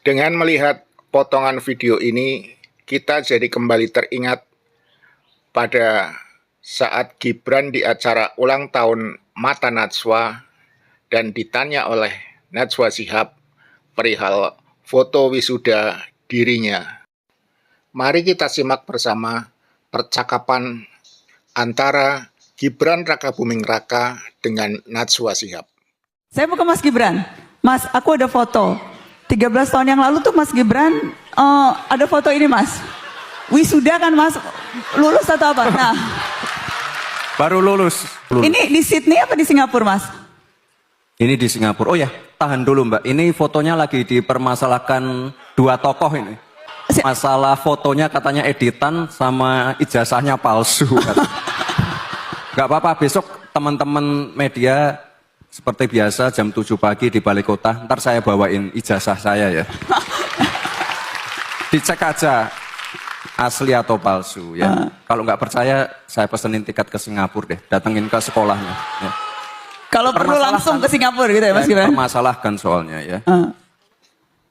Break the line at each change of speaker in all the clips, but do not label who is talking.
Dengan melihat potongan video ini, kita jadi kembali teringat pada saat Gibran di acara ulang tahun Mata Najwa dan ditanya oleh Najwa Shihab perihal foto wisuda dirinya. Mari kita simak bersama percakapan antara Gibran Rakabuming Raka dengan Najwa Shihab.
Saya mau ke Mas Gibran. Mas, aku ada foto. 13 tahun yang lalu tuh Mas Gibran ada foto ini, Mas. Wisuda kan, Mas? Lulus atau apa? Nah,
baru lulus.
Ini di Sydney apa di Singapura, Mas?
Ini di Singapura. Oh ya, tahan dulu Mbak. Ini fotonya lagi dipermasalahkan dua tokoh ini. Masalah fotonya katanya editan sama ijazahnya palsu. Gak apa-apa, besok teman-teman media seperti biasa jam 7 pagi di Balai Kota. Ntar saya bawain ijazah saya ya. Dicek aja asli atau palsu ya. Kalau nggak percaya saya pesenin tiket ke Singapura deh. Datengin ke sekolahnya ya.
Kalau perlu langsung ke Singapura gitu ya, Mas Gibran?
Permasalahkan soalnya ya.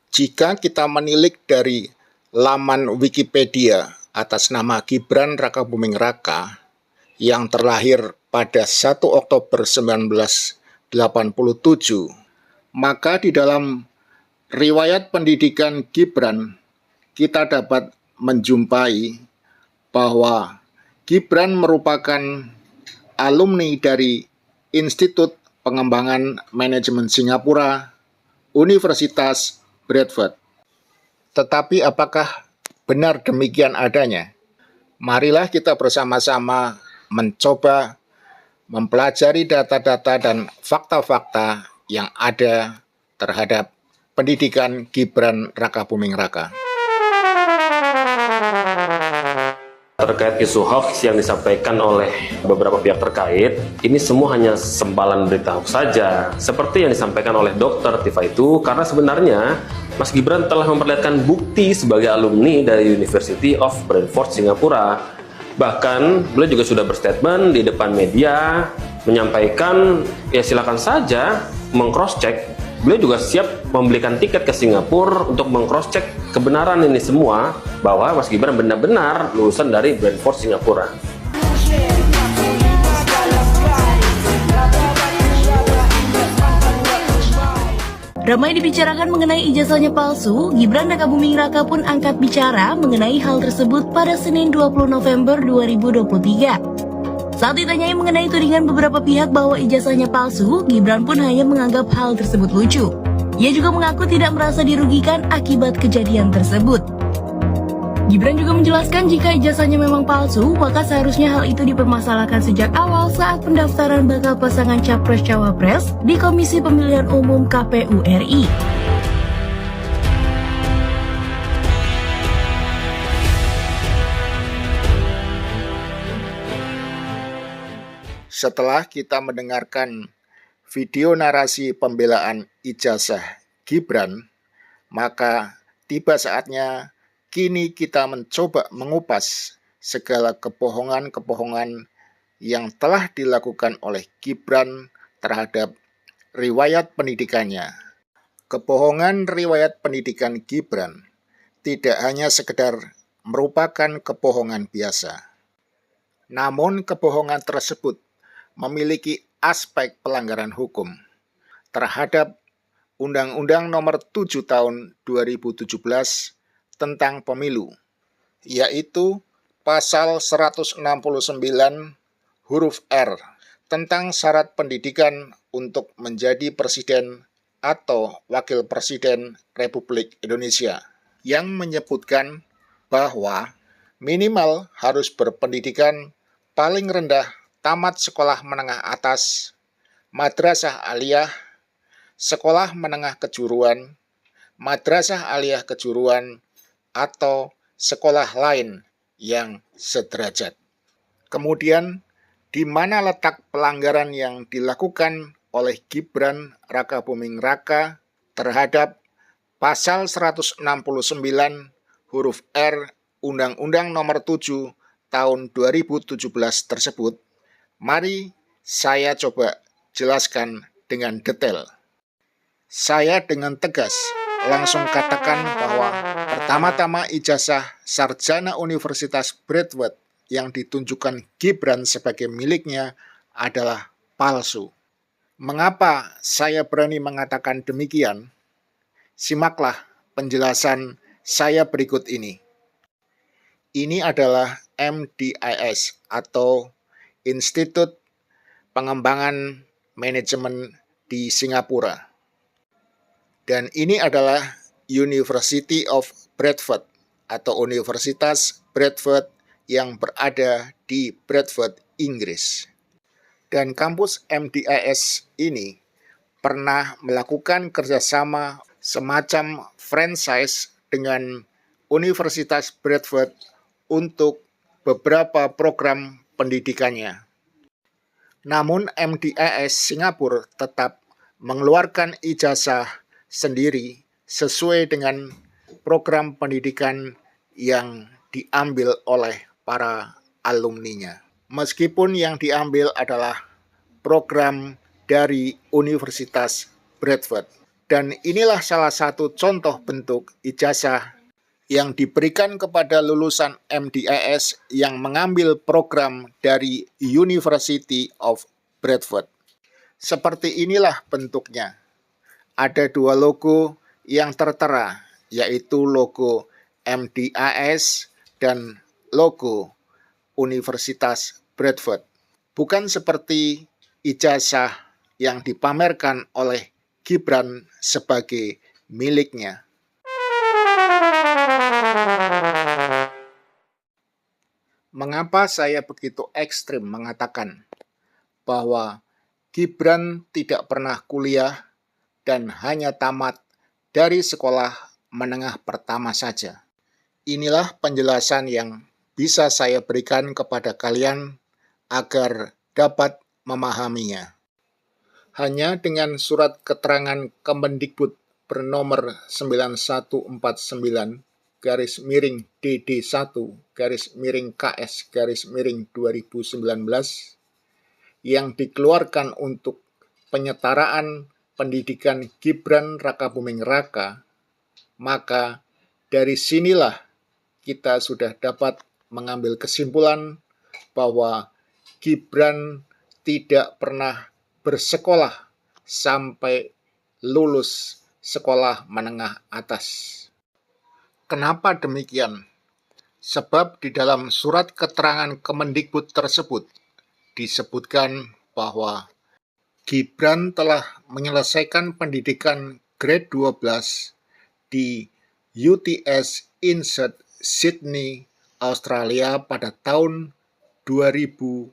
Jika kita menilik dari laman Wikipedia atas nama Gibran Rakabuming Raka yang terlahir pada 1 Oktober 1987, maka di dalam riwayat pendidikan Gibran kita dapat menjumpai bahwa Gibran merupakan alumni dari Institut Pengembangan Manajemen Singapura, Universitas Bradford. Tetapi apakah benar demikian adanya? Marilah kita bersama-sama mencoba mempelajari data-data dan fakta-fakta yang ada terhadap pendidikan Gibran Rakabuming Raka.
Terkait isu hoax yang disampaikan oleh beberapa pihak terkait, ini semua hanya sempalan berita hoax saja, seperti yang disampaikan oleh Dr. Tifa itu, karena sebenarnya Mas Gibran telah memperlihatkan bukti sebagai alumni dari University of Bradford, Singapura. Bahkan beliau juga sudah berstatement di depan media menyampaikan ya silakan saja meng-cross-check. Beliau juga siap membelikan tiket ke Singapura untuk meng-cross-check kebenaran ini semua bahwa Mas Gibran benar-benar lulusan dari Bradford, Singapura.
Ramai dibicarakan mengenai ijazahnya palsu, Gibran Rakabuming Raka pun angkat bicara mengenai hal tersebut pada Senin 20 November 2023. Saat ditanyai mengenai tudingan beberapa pihak bahwa ijazahnya palsu, Gibran pun hanya menganggap hal tersebut lucu. Ia juga mengaku tidak merasa dirugikan akibat kejadian tersebut. Gibran juga menjelaskan jika ijazahnya memang palsu, maka seharusnya hal itu dipermasalahkan sejak awal saat pendaftaran bakal pasangan Capres-Cawapres di Komisi Pemilihan Umum KPU RI.
Setelah kita mendengarkan video narasi pembelaan ijazah Gibran, maka tiba saatnya kini kita mencoba mengupas segala kebohongan-kebohongan yang telah dilakukan oleh Gibran terhadap riwayat pendidikannya. Kebohongan riwayat pendidikan Gibran tidak hanya sekedar merupakan kebohongan biasa. Namun kebohongan tersebut memiliki aspek pelanggaran hukum terhadap Undang-Undang Nomor 7 Tahun 2017 tentang Pemilu, yaitu Pasal 169 huruf R tentang syarat pendidikan untuk menjadi presiden atau wakil presiden Republik Indonesia, yang menyebutkan bahwa minimal harus berpendidikan paling rendah tamat sekolah menengah atas, madrasah aliyah, sekolah menengah kejuruan, madrasah aliyah kejuruan, atau sekolah lain yang sederajat. Kemudian, di mana letak pelanggaran yang dilakukan oleh Gibran Rakabuming Raka terhadap Pasal 169 huruf R Undang-Undang Nomor 7 Tahun 2017 tersebut? Mari saya coba jelaskan dengan detail. Saya dengan tegas langsung katakan bahwa pertama-tama ijazah sarjana Universitas Bradford yang ditunjukkan Gibran sebagai miliknya adalah palsu. Mengapa saya berani mengatakan demikian? Simaklah penjelasan saya berikut ini. Ini adalah MDIS atau Institut Pengembangan Manajemen di Singapura. Dan ini adalah University of Bradford atau Universitas Bradford yang berada di Bradford, Inggris. Dan kampus MDIS ini pernah melakukan kerjasama semacam franchise dengan Universitas Bradford untuk beberapa program pendidikannya. Namun MDIS Singapura tetap mengeluarkan ijazah sendiri sesuai dengan program pendidikan yang diambil oleh para alumninya. Meskipun yang diambil adalah program dari Universitas Bradford. Dan inilah salah satu contoh bentuk ijazah yang diberikan kepada lulusan MDIS yang mengambil program dari University of Bradford. Seperti inilah bentuknya. Ada dua logo yang tertera, yaitu logo MDIS dan logo Universitas Bradford. Bukan seperti ijazah yang dipamerkan oleh Gibran sebagai miliknya. Mengapa saya begitu ekstrim mengatakan bahwa Gibran tidak pernah kuliah dan hanya tamat dari sekolah menengah pertama saja? Inilah penjelasan yang bisa saya berikan kepada kalian agar dapat memahaminya. Hanya dengan surat keterangan Kemendikbud bernomor 9149-DD1-KS-KS-2019 yang dikeluarkan untuk penyetaraan pendidikan Gibran Rakabuming Raka, maka dari sinilah kita sudah dapat mengambil kesimpulan bahwa Gibran tidak pernah bersekolah sampai lulus sekolah menengah atas. Kenapa demikian? Sebab di dalam surat keterangan Kemendikbud tersebut disebutkan bahwa Gibran telah menyelesaikan pendidikan grade 12 di UTS Insert Sydney, Australia pada tahun 2006.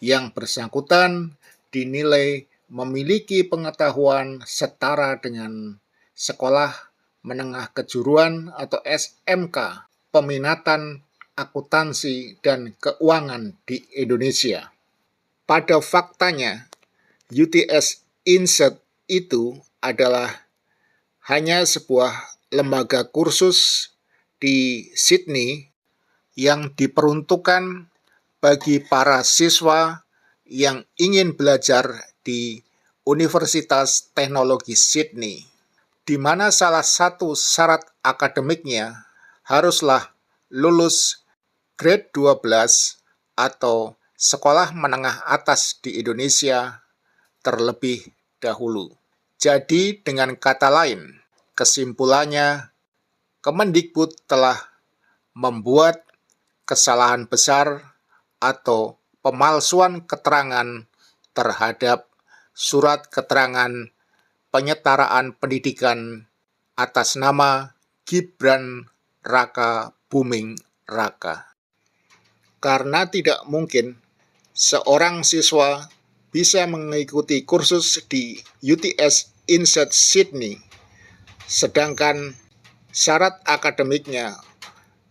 Yang bersangkutan dinilai memiliki pengetahuan setara dengan sekolah menengah kejuruan atau SMK, peminatan akuntansi dan keuangan di Indonesia. Pada faktanya, UTS Insert itu adalah hanya sebuah lembaga kursus di Sydney yang diperuntukkan bagi para siswa yang ingin belajar di Universitas Teknologi Sydney, di mana salah satu syarat akademiknya haruslah lulus grade 12 atau sekolah menengah atas di Indonesia terlebih dahulu. Jadi dengan kata lain, kesimpulannya Kemendikbud telah membuat kesalahan besar atau pemalsuan keterangan terhadap surat keterangan penyetaraan pendidikan atas nama Gibran Rakabuming Raka. Karena tidak mungkin seorang siswa bisa mengikuti kursus di UTS Insert Sydney, sedangkan syarat akademiknya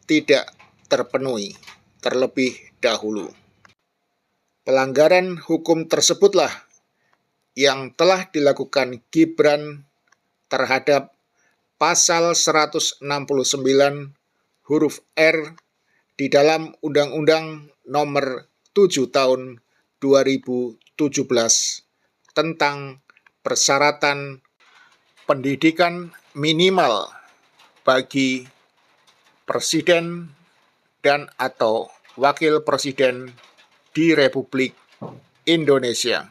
tidak terpenuhi terlebih dahulu. Pelanggaran hukum tersebutlah yang telah dilakukan Gibran terhadap pasal 169 huruf R di dalam Undang-Undang Nomor 7 Tahun 2017 tentang persyaratan pendidikan minimal bagi presiden dan atau wakil presiden di Republik Indonesia.